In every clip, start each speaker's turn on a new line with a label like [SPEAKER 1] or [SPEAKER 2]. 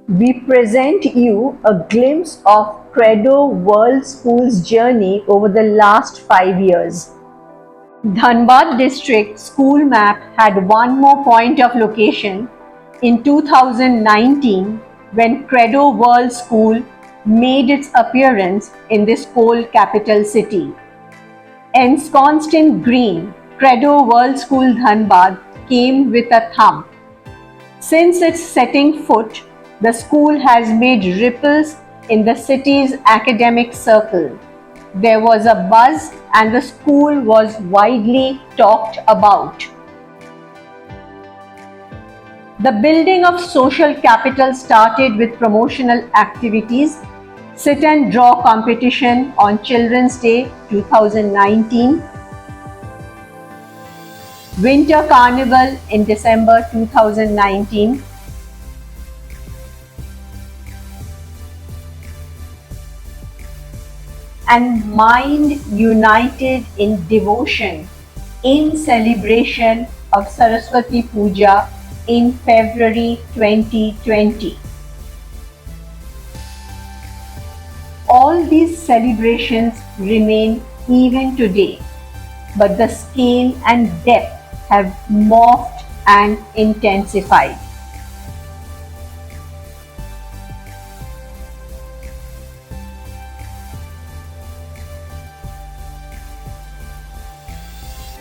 [SPEAKER 1] We present you a glimpse of Credo World School's journey over the last 5 years. Dhanbad district school map had one more point of location in 2019 when Credo World School made its appearance in this coal capital city. Ensconced in green, Credo World School Dhanbad came with a thump. Since its setting foot, the school has made ripples in the city's academic circle. There was a buzz and the school was widely talked about. The building of social capital started with promotional activities, sit and draw competition on Children's Day 2019, Winter Carnival in December 2019, and Mind United in Devotion in celebration of Saraswati Puja in February 2020. All these celebrations remain even today, but the scale and depth have morphed and intensified.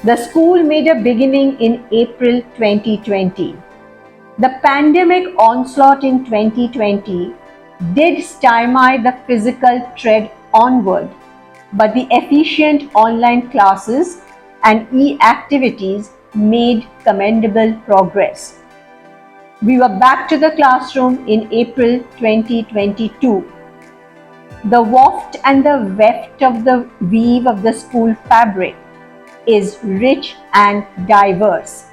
[SPEAKER 1] The school made a beginning in April 2020. The pandemic onslaught in 2020 did stymie the physical tread onward, but the efficient online classes and e-activities made commendable progress. We were back to the classroom in April 2022. The waft and the weft of the weave of the school fabric is rich and diverse.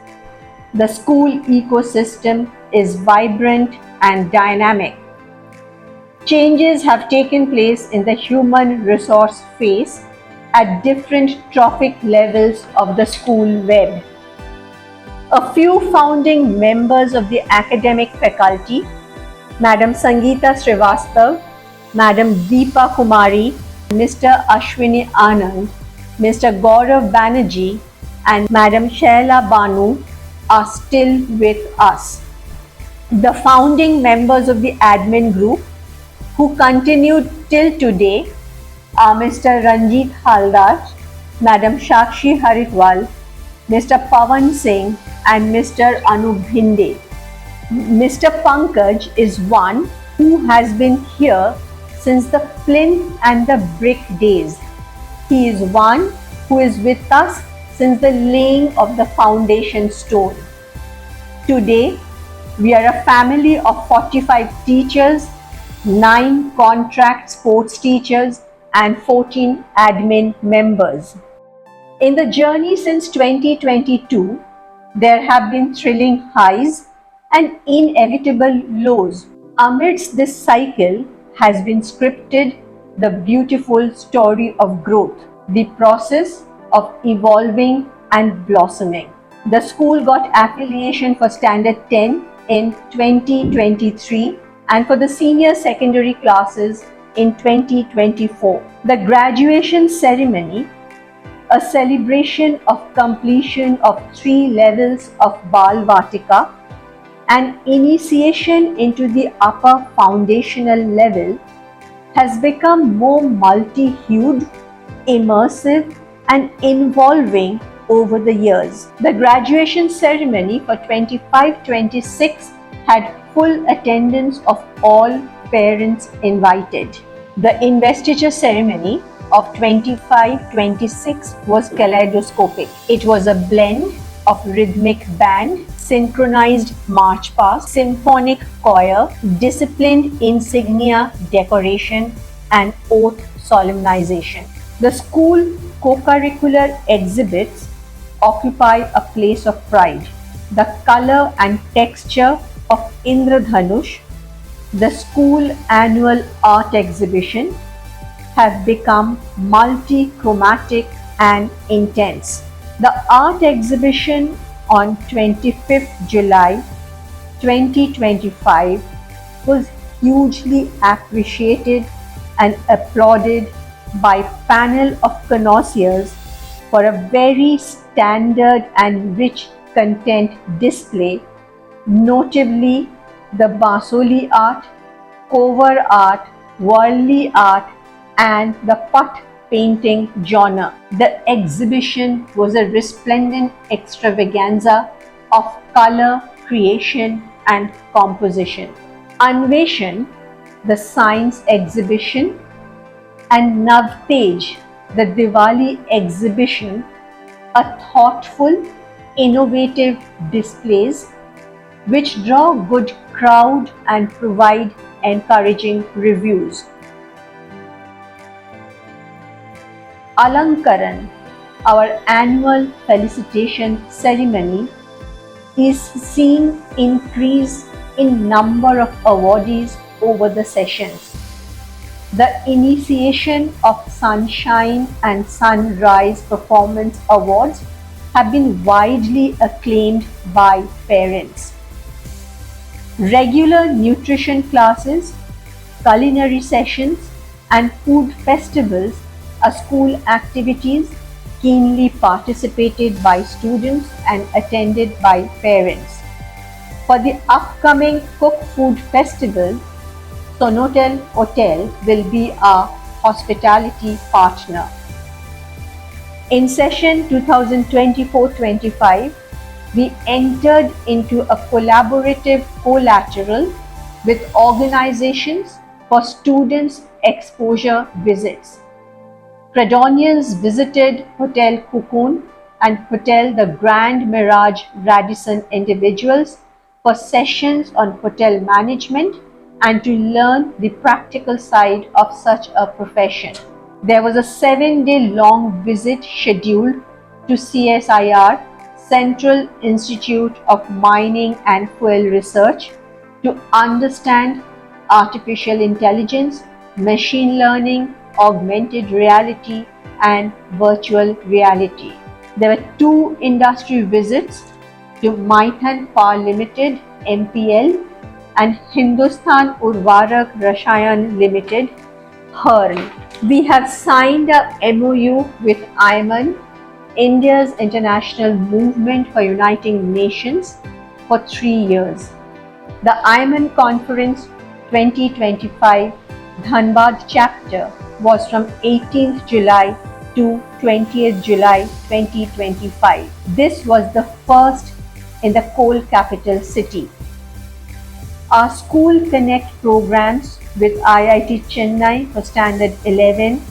[SPEAKER 1] The school ecosystem is vibrant and dynamic. Changes have taken place in the human resource phase at different trophic levels of the school web. A few founding members of the academic faculty, Madam Sangeeta Srivastav, Madam Deepa Kumari, Mr. Ashwini Anand, Mr. Gaurav Banerjee and Madam Shaila Banu are still with us. The founding members of the admin group who continued till today are Mr. Ranjit Haldar, Madam Shakshi Haritwal, Mr. Pawan Singh and Mr. Anup Bhinde. Mr. Pankaj is one who has been here since the plinth and the brick days. He is one who is with us since the laying of the foundation stone. Today, we are a family of 45 teachers, 9 contract sports teachers, and 14 admin members. In the journey since 2022, there have been thrilling highs and inevitable lows. Amidst this cycle has been scripted the beautiful story of growth, the process of evolving and blossoming. The school got affiliation for Standard 10 in 2023 and for the senior secondary classes in 2024. The graduation ceremony, a celebration of completion of 3 levels of Bal Vatika and initiation into the upper foundational level, has become more multi-hued, immersive and involving over the years. The graduation ceremony for 25-26 had full attendance of all parents invited. The investiture ceremony of 25-26 was kaleidoscopic. It was a blend of rhythmic band, synchronized march past, symphonic choir, disciplined insignia decoration, and oath solemnization. The school co-curricular exhibits occupy a place of pride. The color and texture of Indradhanush, the school annual art exhibition, have become multi-chromatic and intense. The art exhibition on 25th July 2025 was hugely appreciated and applauded by panel of connoisseurs for a very standard and rich content display, notably the Basoli art, cover art, worldly art, and the putt painting genre. The exhibition was a resplendent extravaganza of color, creation, and composition. Anveshan, the science exhibition, and Navtej, the Diwali exhibition, are thoughtful, innovative displays which draw good crowd and provide encouraging reviews. Alankaran, our annual felicitation ceremony, is seeing increase in number of awardees over the sessions. The initiation of Sunshine and Sunrise Performance Awards have been widely acclaimed by parents. Regular nutrition classes, culinary sessions, and food festivals are school activities keenly participated by students and attended by parents. For the upcoming Cook Food Festival, Sonotel Hotel will be our hospitality partner. In session 2024-25, we entered into a collaborative collateral with organizations for students' exposure visits. Credonians visited Hotel Cocoon and Hotel The Grand Mirage Radisson individuals for sessions on hotel management and to learn the practical side of such a profession. There was a 7-day long visit scheduled to CSIR, Central Institute of Mining and Fuel Research, to understand artificial intelligence, machine learning, augmented reality, and virtual reality. There were 2 industry visits to Maithan Power Limited (MPL) and Hindustan Urvarak Rashayan Limited (HURL). We have signed a MOU with IMAN, India's international movement for uniting nations, for 3 years. The IMAN Conference 2025 Dhanbad chapter was from 18th July to 20th July 2025. This was the first in the coal capital city. Our School Connect programs with IIT Chennai for Standard 11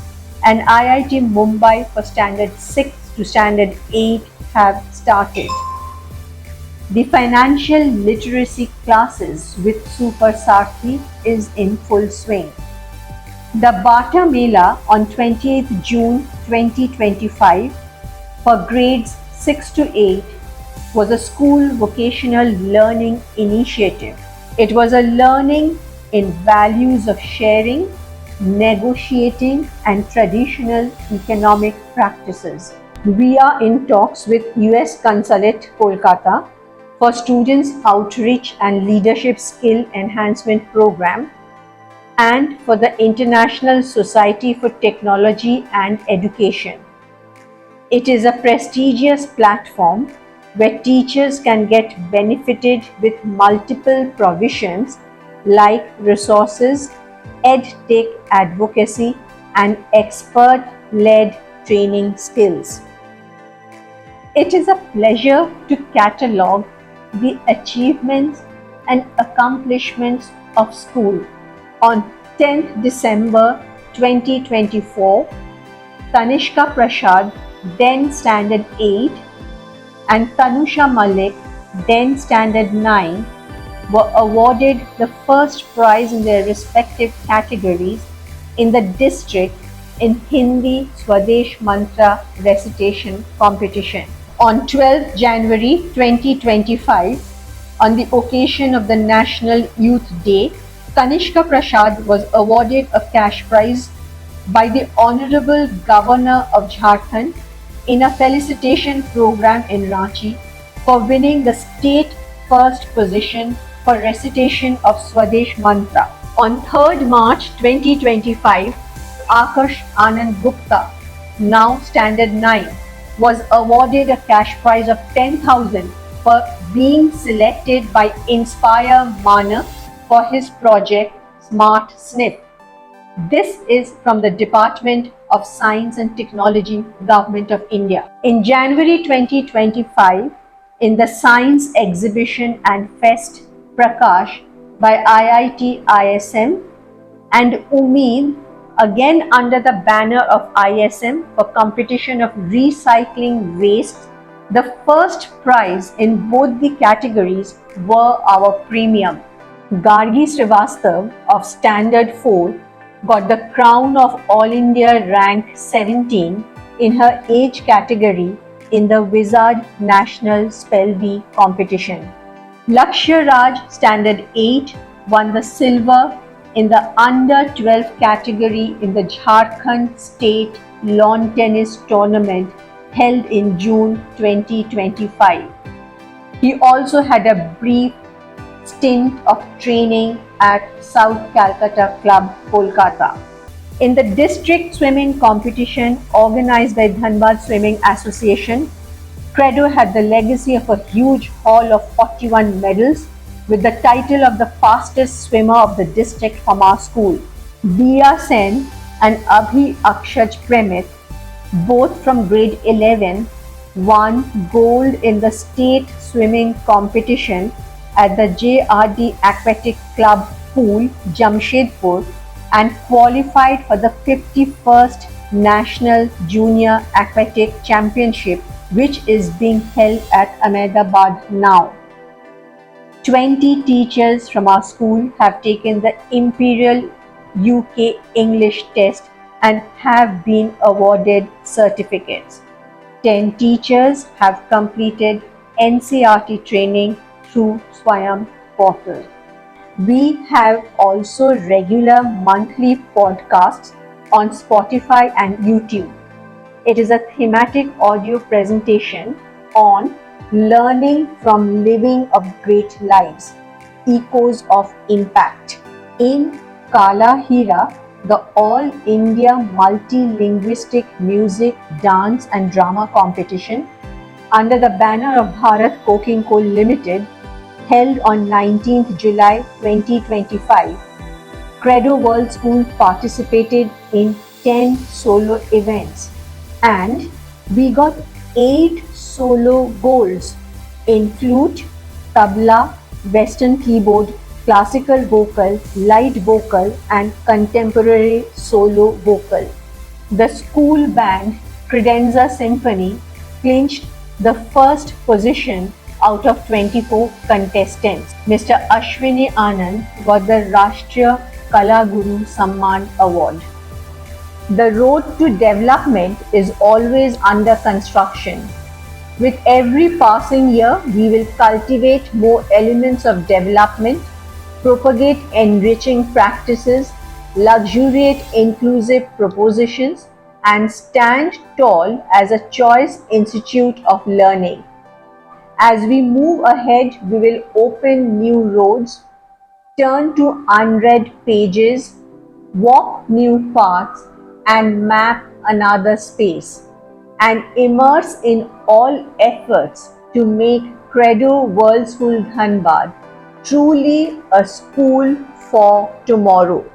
[SPEAKER 1] and IIT Mumbai for Standard 6 to Standard 8 have started. The financial literacy classes with Super Sarthi is in full swing. The Bata Mela on 28th June 2025 for grades 6 to 8 was a school vocational learning initiative. It was a learning in values of sharing, negotiating, and traditional economic practices. We are in talks with US Consulate, Kolkata for Students Outreach and Leadership Skill Enhancement Program and for the International Society for Technology and Education. It is a prestigious platform where teachers can get benefited with multiple provisions like resources, EdTech advocacy, and expert-led training skills. It is a pleasure to catalogue the achievements and accomplishments of school. On 10th December 2024, Tanishka Prasad, then Standard 8, and Tanusha Malik, then Standard 9, were awarded the first prize in their respective categories in the district in Hindi Swadesh Mantra recitation competition. On 12th January 2025, on the occasion of the National Youth Day, Tanishka Prasad was awarded a cash prize by the Honorable Governor of Jharkhand in a felicitation program in Ranchi for winning the state first position for recitation of Swadesh Mantra. On 3rd March 2025, Akash Anand Gupta, now Standard 9, was awarded a cash prize of 10,000 for being selected by Inspire Mana for his project Smart Snip. This is from the Department of Science and Technology, Government of India. In January 2025, in the Science Exhibition and Fest Prakash by IIT ISM and Umeed, again under the banner of ISM for competition of recycling waste, the first prize in both the categories were our premium. Gargi Srivastav of Standard 4 got the crown of All India rank 17 in her age category in the Wizard National Spell Bee competition. Lakshya Raj Standard 8 won the silver in the under 12 category in the Jharkhand State Lawn Tennis Tournament held in June 2025. He also had a brief stint of training at South Calcutta Club, Kolkata. In the district swimming competition organized by Dhanbad Swimming Association, Credo had the legacy of a huge haul of 41 medals with the title of the fastest swimmer of the district from our school. Diya Sen and Abhi Akshaj Premit, both from grade 11, won gold in the state swimming competition at the JRD Aquatic Club Pool, Jamshedpur, and qualified for the 51st National Junior Aquatic Championship, which is being held at Ahmedabad now. 20 teachers from our school have taken the Imperial UK English test and have been awarded certificates. 10 teachers have completed NCERT training through Swayam portal. We have also regular monthly podcasts on Spotify and YouTube. It is a thematic audio presentation on learning from living of great lives, echoes of impact. In Kala Hira, the All India Multilinguistic Music, Dance and Drama Competition under the banner of Bharat Coking Coal Limited, held on 19th July 2025, Credo World School participated in 10 solo events and we got 8 solo golds in flute, tabla, western keyboard, classical vocal, light vocal and contemporary solo vocal. The school band Credenza Symphony clinched the first position out of 24 contestants. Mr. Ashwini Anand got the Rashtriya Kala Guru Samman Award. The road to development is always under construction. With every passing year, we will cultivate more elements of development, propagate enriching practices, luxuriate inclusive propositions, and stand tall as a choice institute of learning. As we move ahead, we will open new roads, turn to unread pages, walk new paths, and map another space, and immerse in all efforts to make Credo World School Dhanbad truly a school for tomorrow.